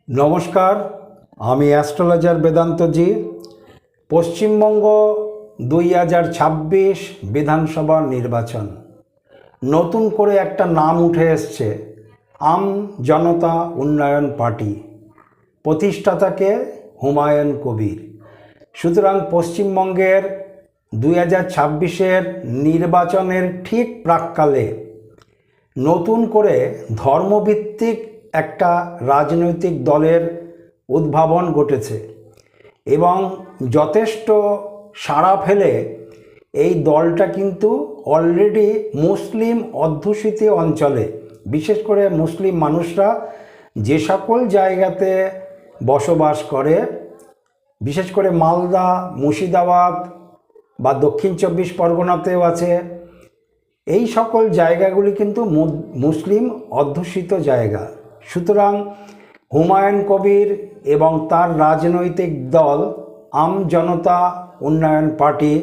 নমস্কার, আমি অ্যাস্ট্রোলজার বেদান্তজি। পশ্চিমবঙ্গ 2026 বিধানসভা নির্বাচন, নতুন করে একটা নাম উঠে এসছে, আম জনতা উন্নয়ন পার্টি। প্রতিষ্ঠাতাকে হুমায়ুন কবির। সুতরাং পশ্চিমবঙ্গের 2026-এর নির্বাচনের ঠিক প্রাক্কালে নতুন করে ধর্মভিত্তিক একটা রাজনৈতিক দলের উদ্ভাবন ঘটেছে এবং যথেষ্ট সাড়া ফেলে এই দলটা কিন্তু অলরেডি মুসলিম অধ্যুষিত অঞ্চলে, বিশেষ করে মুসলিম মানুষরা যে সকল জায়গাতে বসবাস করে, বিশেষ করে মালদা, মুর্শিদাবাদ বা দক্ষিণ 24 পরগনাতেও আছে, এই সকল জায়গাগুলি কিন্তু মুসলিম অধ্যুষিত জায়গা। সুতরাং হুমায়ুন কবির এবং তার রাজনৈতিক দল আম জনতা উন্নয়ন পার্টি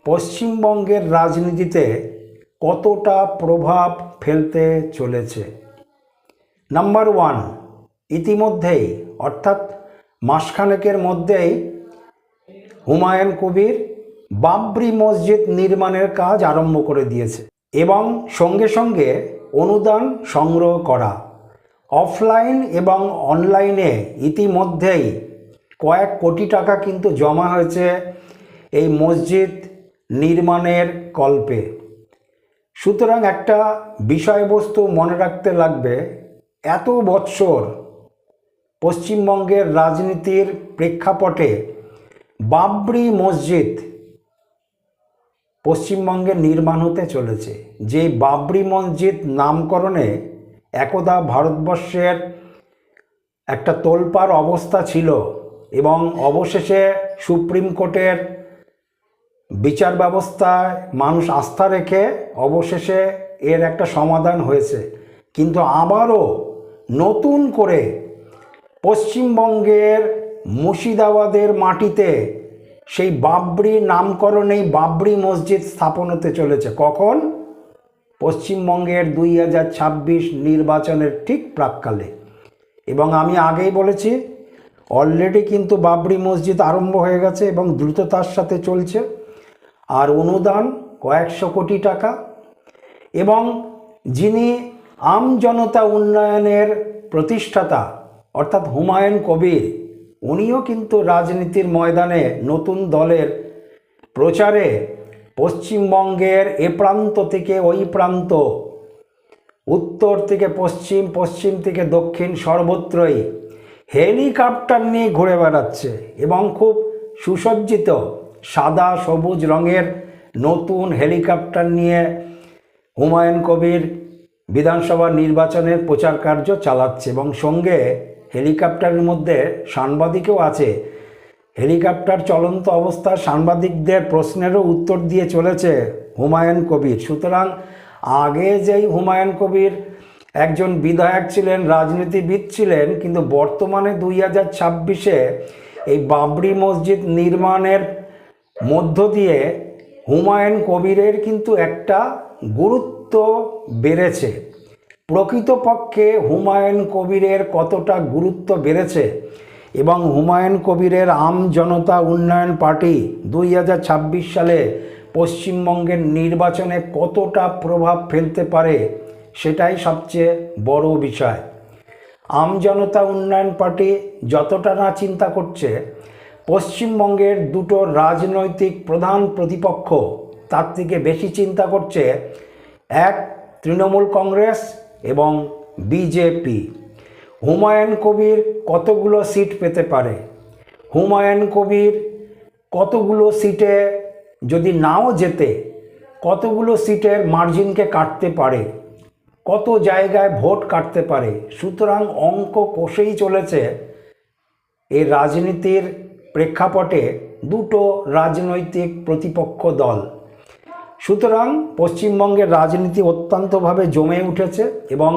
পশ্চিমবঙ্গের রাজনীতিতে কতটা প্রভাব ফেলতে চলেছে। নাম্বার 1, ইতিমধ্যেই অর্থাৎ মাসখানেকের মধ্যেই হুমায়ুন কবির বাবরি মসজিদ নির্মাণের কাজ আরম্ভ করে দিয়েছে এবং সঙ্গে সঙ্গে অনুদান সংগ্রহ করা। অফলাইন এবং অনলাইনে ইতিমধ্যেই কয়েক কোটি টাকা কিন্তু জমা হয়েছে এই মসজিদ নির্মাণের কল্পে। সুতরাং একটা বিষয়বস্তু মনে রাখতে লাগবে, এত বৎসর পশ্চিমবঙ্গের রাজনীতির প্রেক্ষাপটে বাবরি মসজিদ পশ্চিমবঙ্গে নির্মাণ হতে চলেছে। যে বাবরি মসজিদ নামকরণে একদা ভারতবর্ষের একটা তোলপাড় অবস্থা ছিল এবং অবশেষে সুপ্রিম কোর্টের বিচার ব্যবস্থায় মানুষ আস্থা রেখে অবশেষে এর একটা সমাধান হয়েছে। কিন্তু আবারও নতুন করে পশ্চিমবঙ্গের মুর্শিদাবাদের মাটিতে সেই বাবরি নামকরণেই বাবরি মসজিদ স্থাপন হতে চলেছে। কখন? পশ্চিমবঙ্গের 2026 নির্বাচনের ঠিক প্রাক্কালে। এবং আমি আগেই বলেছি, অলরেডি কিন্তু বাবরি মসজিদ আরম্ভ হয়ে গেছে এবং দ্রুততার সাথে চলছে। আর অনুদান কয়েকশো কোটি টাকা। এবং যিনি আম জনতা উন্নয়নের প্রতিষ্ঠাতা অর্থাৎ হুমায়ুন কবির, উনিও কিন্তু রাজনীতির ময়দানে নতুন দলের প্রচারে পশ্চিমবঙ্গের এ প্রান্ত থেকে ওই প্রান্ত, উত্তর থেকে পশ্চিম, পশ্চিম থেকে দক্ষিণ, সর্বত্রই হেলিকপ্টার নিয়ে ঘুরে বেড়াচ্ছে এবং খুব সুসজ্জিত সাদা সবুজ রঙের নতুন হেলিকপ্টার নিয়ে হুমায়ুন কবির বিধানসভা নির্বাচনের প্রচার কার্য চালাচ্ছে এবং সঙ্গে হেলিকপ্টারের মধ্যে সাংবাদিকও আছে। হেলিকপ্টার চলন্ত অবস্থায় সাংবাদিকদের প্রশ্নেরও উত্তর দিয়ে চলেছে হুমায়ুন কবির। সুতরাং আগে যেই হুমায়ুন কবির একজন বিধায়ক ছিলেন, রাজনীতিবিদ ছিলেন, কিন্তু বর্তমানে 2026-এ এই বাবরি মসজিদ নির্মাণের মধ্য দিয়ে হুমায়ুন কবিরের কিন্তু একটা গুরুত্ব বেড়েছে। প্রকৃতপক্ষে হুমায়ুন কবিরের কতটা গুরুত্ব বেড়েছে এবং হুমায়ুন কবিরের আম জনতা উন্নয়ন পার্টি 2026 সালে পশ্চিমবঙ্গের নির্বাচনে কতটা প্রভাব ফেলতে পারে, সেটাই সবচেয়ে বড় বিষয়। আম জনতা উন্নয়ন পার্টি যতটা না চিন্তা করছে পশ্চিমবঙ্গের দুটো রাজনৈতিক প্রধান প্রতিপক্ষ, তার থেকে বেশি চিন্তা করছে এক তৃণমূল কংগ্রেস এবং বিজেপি। হুমায়ুন কবির কতগুলো সিট পেতে পারে, হুমায়ুন কবির কতগুলো সিটে যদি নাও জেতে কতগুলো সিটের মার্জিনকে কাটতে পারে, কত জায়গায় ভোট কাটতে পারে। সুতরাং অঙ্ক কষেই চলেছে এই রাজনীতির প্রেক্ষাপটে দুটো রাজনৈতিক প্রতিপক্ষ দল। সুতরাং পশ্চিমবঙ্গের রাজনীতি অত্যন্তভাবে জমে উঠেছে এবং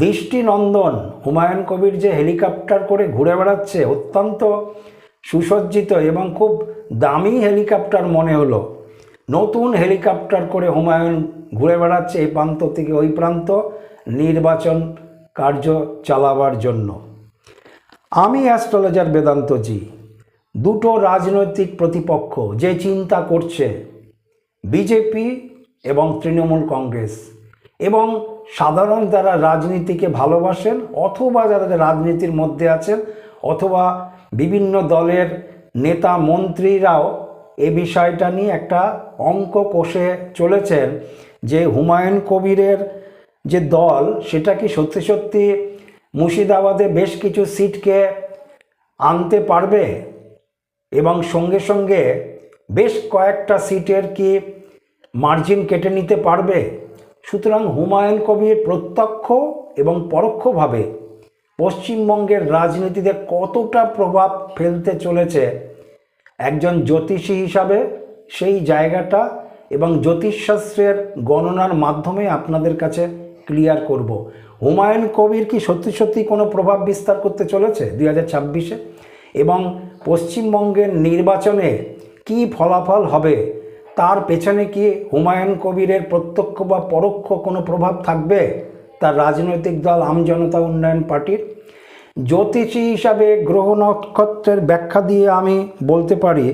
দৃষ্টিনন্দন হুমায়ুন কবির যে হেলিকপ্টার করে ঘুরে বেড়াচ্ছে, অত্যন্ত সুসজ্জিত এবং খুব দামি হেলিকপ্টার মনে হলো। নতুন হেলিকপ্টার করে হুমায়ুন ঘুরে বেড়াচ্ছে এই প্রান্ত থেকে ওই প্রান্ত নির্বাচন কার্য চালাবার জন্য। আমি অ্যাস্ট্রোলজার বেদান্তজি। দুটো রাজনৈতিক প্রতিপক্ষ যে চিন্তা করছে, বিজেপি এবং তৃণমূল কংগ্রেস, এবং সাধারণ যারা রাজনীতিকে ভালোবাসেন অথবা যারা রাজনীতির মধ্যে আছেন অথবা বিভিন্ন দলের নেতা মন্ত্রীরাও এ বিষয়টা নিয়ে একটা অঙ্ক কষে চলেছেন যে হুমায়ুন কবিরের যে দল সেটা কি সত্যি সত্যি মুর্শিদাবাদে বেশ কিছু সিটকে আনতে পারবে এবং সঙ্গে সঙ্গে বেশ কয়েকটা সিটের কি মার্জিন কেটে নিতে পারবে। সুতরাং হুমায়ুন কবির প্রত্যক্ষ এবং পরোক্ষভাবে পশ্চিমবঙ্গের রাজনীতিতে কতটা প্রভাব ফেলতে চলেছে একজন জ্যোতিষী হিসাবে সেই জায়গাটা এবং জ্যোতিষশাস্ত্রের গণনার মাধ্যমে আপনাদের কাছে ক্লিয়ার করব। হুমায়ুন কবির কি সত্যি সত্যি কোনো প্রভাব বিস্তার করতে চলেছে 2026-এ, এবং পশ্চিমবঙ্গের নির্বাচনে কি ফলাফল হবে তার পেছনে কি হুমায়ুন কবিরের প্রত্যক্ষ বা পরোক্ষ কোনো প্রভাব থাকবে তার রাজনৈতিক দল আমজনতা উন্নয়ন পার্টির? জ্যোতিষী হিসাবে গ্রহ নক্ষত্রের ব্যাখ্যা দিয়ে আমি বলতে পারি,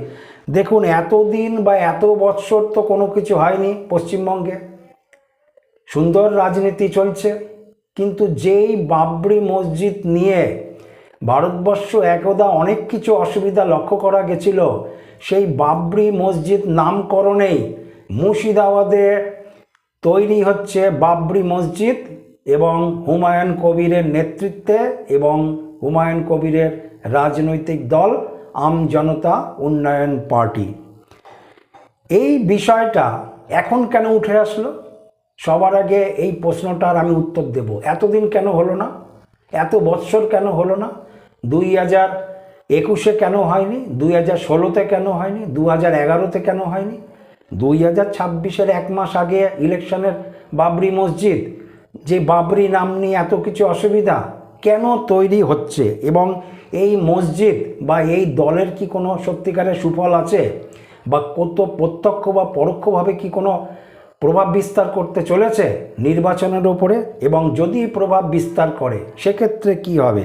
দেখুন এতদিন বা এত বৎসর তো কোনো কিছু হয়নি পশ্চিমবঙ্গে, সুন্দর রাজনীতি চলছে, কিন্তু যেই বাবরি মসজিদ নিয়ে ভারতবর্ষ একদা অনেক কিছু অসুবিধা লক্ষ্য করা গেছিল, সেই বাবরি মসজিদ নামকরণেই মুর্শিদাবাদে তৈরি হচ্ছে বাবরি মসজিদ এবং হুমায়ুন কবিরের নেতৃত্বে এবং হুমায়ুন কবিরের রাজনৈতিক দল আমজনতা উন্নয়ন পার্টি। এই বিষয়টা এখন কেন উঠে আসলো? সবার আগে এই প্রশ্নটার আমি উত্তর দেব। এতদিন কেন হলো না? এত বৎসর কেন হলো না? 2021-এ কেন হয়নি? 2016-তে কেন হয়নি? 2011-তে কেন হয়নি? 2026-এর 1 মাস আগে ইলেকশনের বাবরি মসজিদ, যে বাবরি নাম নিয়ে এত কিছু অসুবিধা কেন তৈরি হচ্ছে, এবং এই মসজিদ বা এই দলের কি কোনো সত্যিকারের সুফল আছে বা কত প্রত্যক্ষ বা পরোক্ষভাবে কি কোনো প্রভাব বিস্তার করতে চলেছে নির্বাচনের ওপরে? এবং যদি প্রভাব বিস্তার করে সেক্ষেত্রে কি হবে?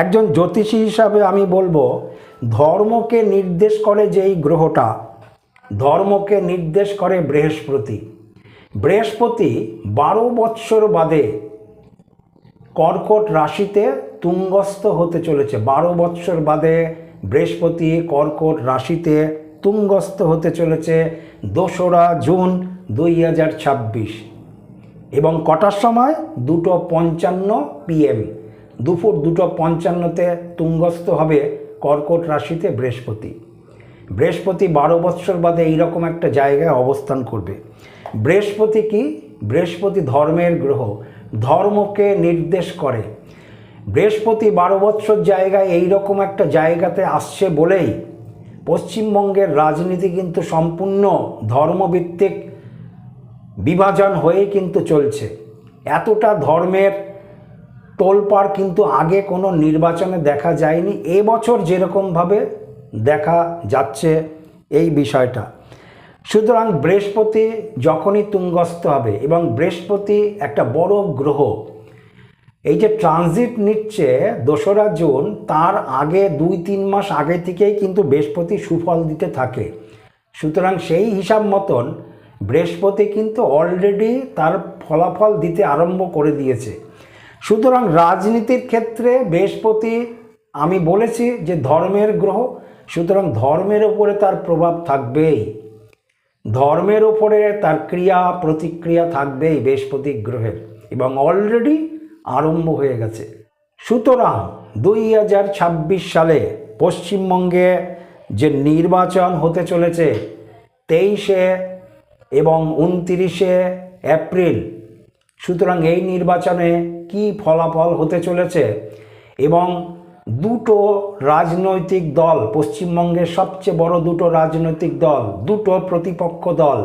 একজন জ্যোতিষী হিসাবে আমি বলবো, ধর্মকে নির্দেশ করে যেই গ্রহটা, ধর্মকে নির্দেশ করে বৃহস্পতি। বৃহস্পতি 12 বৎসর বাদে কর্কট রাশিতে তুঙ্গস্থ হতে চলেছে। 12 বৎসর বাদে বৃহস্পতি কর্কট রাশিতে তুঙ্গস্থ হতে চলেছে 2রা জুন 2026, এবং কটার সময়? 2:55 PM, দুপুর 2:55-তে তুঙ্গস্থ হবে কর্কট রাশিতে বৃহস্পতি। বৃহস্পতি 12 বৎসর বাদে এইরকম একটা জায়গায় অবস্থান করবে। বৃহস্পতি কি? বৃহস্পতি ধর্মের গ্রহ, ধর্মকে নির্দেশ করে। বৃহস্পতি 12 বৎসর জায়গায় এইরকম একটা জায়গাতে আসছে বলেই পশ্চিমবঙ্গের রাজনীতি কিন্তু সম্পূর্ণ ধর্মভিত্তিক বিভাজন হয়ে কিন্তু চলছে। এতটা ধর্মের তোলপাড় কিন্তু আগে কোনো নির্বাচনে দেখা যায়নি, এবছর যেরকমভাবে দেখা যাচ্ছে এই বিষয়টা। সুতরাং বৃহস্পতি যখনই তুঙ্গস্থ হবে, এবং বৃহস্পতি একটা বড় গ্রহ, এই যে ট্রানজিট নিচ্ছে 2রা জুন, তার আগে 2-3 মাস আগে থেকেই কিন্তু বৃহস্পতি সুফল দিতে থাকে। সুতরাং সেই হিসাব মতন বৃহস্পতি কিন্তু অলরেডি তার ফলাফল দিতে আরম্ভ করে দিয়েছে। সুতরাং রাজনীতির ক্ষেত্রে বৃহস্পতি, আমি বলেছি যে ধর্মের গ্রহ, সুতরাং ধর্মের ওপরে তার প্রভাব থাকবেই, ধর্মের ওপরে তার ক্রিয়া প্রতিক্রিয়া থাকবেই বৃহস্পতি গ্রহের, এবং অলরেডি আরম্ভ হয়ে গেছে। সুতরাং 2026 সালে পশ্চিমবঙ্গে যে নির্বাচন হতে চলেছে 23 এবং 29 এপ্রিল, সুতরাং এই নির্বাচনে কি ফলাফল হতে চলেছে, এবং দুটো রাজনৈতিক দল, পশ্চিমবঙ্গের সবচেয়ে বড় দুটো রাজনৈতিক দল, দুটো প্রতিপক্ষ দল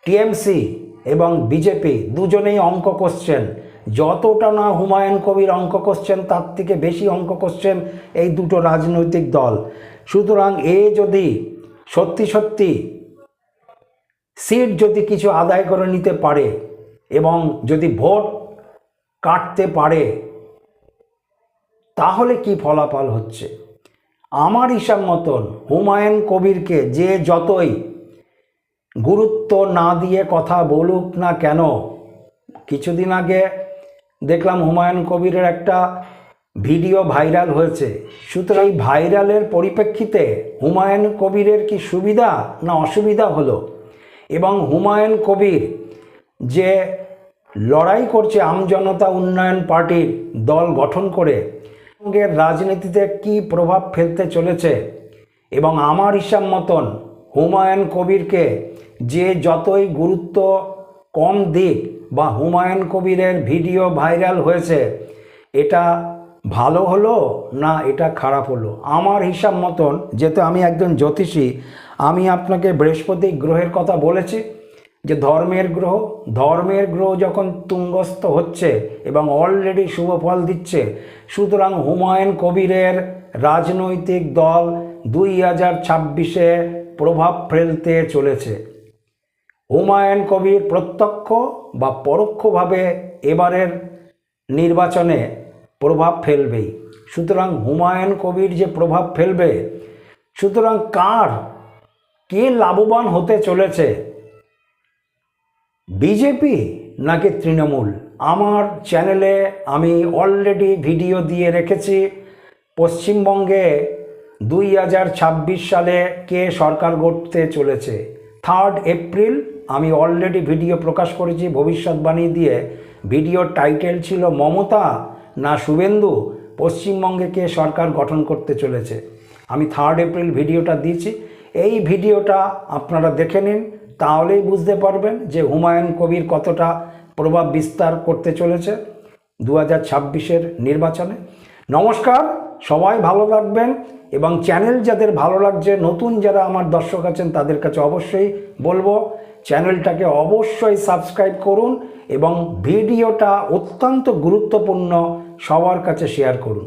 টিএমসি এবং বিজেপি, দুজনেই অঙ্ক কষছেন। যতটা না হুমায়ুন কবির অঙ্ক কষছেন তার থেকে বেশি অঙ্ক কষছেন এই দুটো রাজনৈতিক দল। সুতরাং যদি সত্যি সত্যি সিট যদি কিছু আদায় করে নিতে পারে এবং যদি ভোট কাটতে পারে, তাহলে কি ফলাফল হচ্ছে? আমার হিসাব মতন হুমায়ুন কবিরকে যে যতই গুরুত্ব না দিয়ে কথা বলুক না কেন, কিছুদিন আগে দেখলাম হুমায়ুন কবিরের একটা ভিডিও ভাইরাল হয়েছে। সুতরাং এই ভাইরালের পরিপ্রেক্ষিতে হুমায়ুন কবিরের কি সুবিধা না অসুবিধা হলো? এবং হুমায়ুন কবির যে লড়াই করছে আমজনতা উন্নয়ন পার্টির দল গঠন করে, রাজনীতিতে কি প্রভাব ফেলতে চলেছে? এবং আমার হিসাব মতন হুমায়ুন কবিরকে যে যতই গুরুত্ব কম দিক বা হুমায়ুন কবিরের ভিডিও ভাইরাল হয়েছে, এটা ভালো হলো না এটা খারাপ হলো? আমার হিসাব মতন, যেহেতু আমি একজন জ্যোতিষী, আমি আপনাকে বৃহস্পতি গ্রহের কথা বলেছি যে ধর্মের গ্রহ যখন তুঙ্গস্থ হচ্ছে এবং অলরেডি শুভ ফল দিচ্ছে, সুতরাং হুমায়ুন কবিরের রাজনৈতিক দল 2026-এ প্রভাব ফেলতে চলেছে। হুমায়ুন কবির প্রত্যক্ষ বা পরোক্ষভাবে এবারের নির্বাচনে প্রভাব ফেলবেই। সুতরাং হুমায়ুন কবির যে প্রভাব ফেলবে, সুতরাং কে লাভবান হতে চলেছে, বিজেপি নাকি তৃণমূল? আমার চ্যানেলে আমি অলরেডি ভিডিও দিয়ে রেখেছি। পশ্চিমবঙ্গে 2026 সালে কে সরকার গড়তে চলেছে। 3 এপ্রিল আমি অলরেডি ভিডিও প্রকাশ করেছি ভবিষ্যৎবাণী দিয়ে। ভিডিওর টাইটেল ছিল মমতা না শুভেন্দু, পশ্চিমবঙ্গে কে সরকার গঠন করতে চলেছে। আমি 3 এপ্রিল ভিডিওটা দিয়েছি। এই ভিডিওটা আপনারা দেখে নিন, তাহলেই বুঝতে পারবেন যে হুমায়ুন কবির কতটা প্রভাব বিস্তার করতে চলেছে 2026-এর নির্বাচনে। নমস্কার, সবাই ভালো থাকবেন। এবং চ্যানেল যাদের ভালো লাগছে, নতুন যারা আমার দর্শক আছেন, তাদের কাছে অবশ্যই বলবো চ্যানেলটাকে অবশ্যই সাবস্ক্রাইব করুন এবং ভিডিওটা অত্যন্ত গুরুত্বপূর্ণ, সবার কাছে শেয়ার করুন।